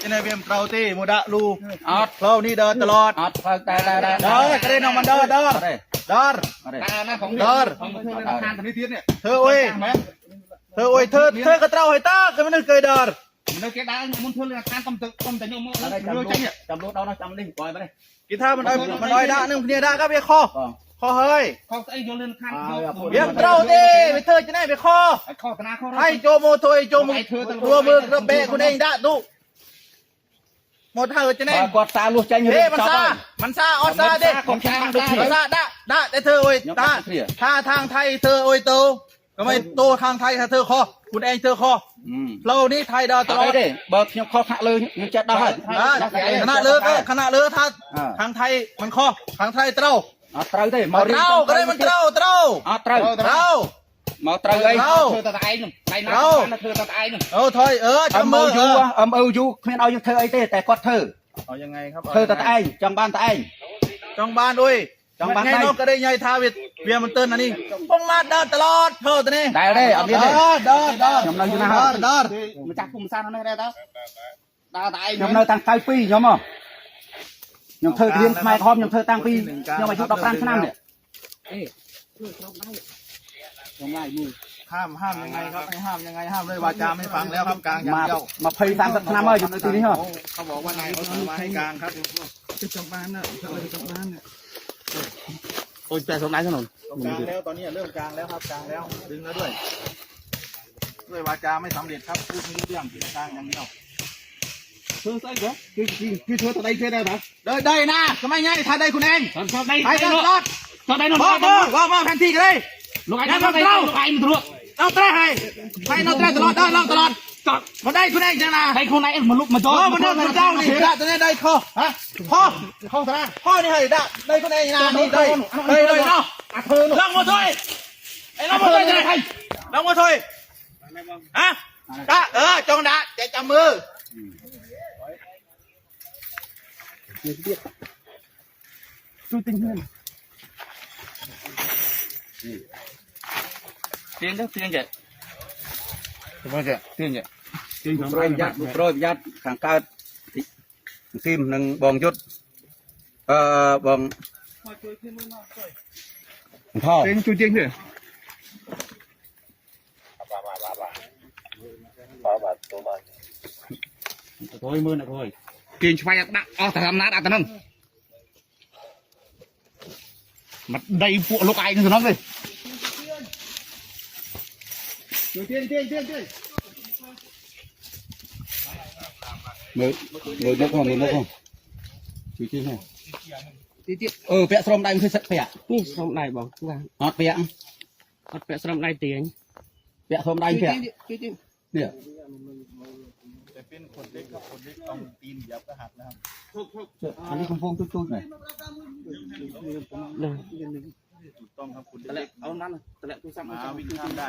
จะในเวียมเตาตีโมดะลูเรานี่เดินตลอดได้ก็ได้น้องมันเดินเดินเธอโอ้ยเธอกระเต้าให้ตาก็ไม่นึกเคยเดินมันเกิดได้มันทุเรียนการต้มแต่ยมจำรู้เรานะจำได้ปล่อยไปเลยกีท่ามันอ้อยด่านึงเนี่ยด่าก็ไปคอเฮ้ยไอ้โยนเรื่องคันเวียมเต้าตีไปเธอจะได้ไปคอให้โจโมโถยโจมือตัวมือกระเบะคุณเองด่าดูหมดเธอจะได้กดตาลูกใจเฮ้ยมันซาออซาเด้มันซาด่าแต่เธอโอ้ยถ้าทางไทยเธอโอ้ยโตก็ไม่โตทางไทยถ้าเธอคอคุณเองเธอคอเรานี่ไทยดาวตลอดเบิกยังคอขะเลยยังจะได้ขณะเลือก็ขณะเลือถ้าทางไทยมันคอทางไทยเต้าเต้าได้มาเต้าก็ได้มันเต้าเต้ามาเต้าไอ้เธอตาไอ้หนึ่งไอ้น้ำเธอตาไอ้หนึ่งถอยจำมืออยู่อยู่เพื่อนเอายังเธอไอ้เต้แต่ก็เธอเอายังไงครับเธอตาไอ้จังบ้านตาไอ้จังบ้านด้วยไงนกก็ได้ไงทาวิทเวียมันเตือนอันนี้พงมาเดินตลอดเธอตัวนี้ได้เอาดีเลยเดินยำเราอยู่นะฮะมันจับกลุ่มซ่านนั่นได้แล้วตาไอ้ยำเราตั้งใจปียำมั้งยำเธอเรียนไม่คอมยำเธอตั้งปียำมาชุดดอกรันขนาดเนี่ยห้ามยังไงครับไม่ห้ามยังไงห้ามเลยวาจาไม่ฟังแล้วครับกลางอย่างเดียวมาเพย์ตามสักน้ำเลยอยู่ในที่นี้เหรอเขาบอกว่านายเขาสั่งมาให้กลางครับจะจับบ้านนะจับบ้านเนี่ยโอ้ยแต่สมัยถนนกลางแล้วตอนนี้เริ่มกลางแล้วครับกลางแล้วดึงแล้วด้วยวาจาไม่สำเร็จครับพูดไม่รู้เรื่องกลางอย่างเดียวเธอใส่เหรอคือเธอตัวใดเธอได้หรอได้นะทำไมง่ายถ้าได้คุณเองไปกันรอดได้นอนว่าแผนที่กันเลยลูกไอ้มันลูกไอ้มันตรวจเราเตะให้เราเตะตลอดได้เราตลอดมาได้คุณเองจังนะให้คนไหนมันลุกมาจ่อมันเดินมาเจ้านี่ได้ตัวนี้ได้ข้อฮะข้อนี่ให้ได้คุณเองนะนี่ได้เนาะลองมาช่วยไอ้ลองมาช่วยจะได้ใครลองมาช่วยฮะจงด่าจะจับมือดูติงเงินเตียงก็เตียงเจ็ดทำไมเจ็ดเตียงเจ็ดเตียงโปรยยัดขังการทีมหนึ่งบองยุดบองพ่อเตียงจุดเตียงเลยโอยมือนะโอยกินช่วยดักแต่ทำนัดแต่นั่นมันได้พวกลูกไอ้นี่สิน้องเลยเตียงมือนักของชี้ให้เปียสมได้มันคือเปียนี่สมได้บอกว่าเปียเปียสมได้เตียงเปียสมได้เปียเนี่ยแต่เป็นคนเล็กกับคนเล็กต้องตีนยับก็หักนะครับอันนี้คุณพงจุดๆหน่อยถูกต้องครับคุณเล็กเอานั่นแต่ละตัวซ้ำวิ่งข้ามได้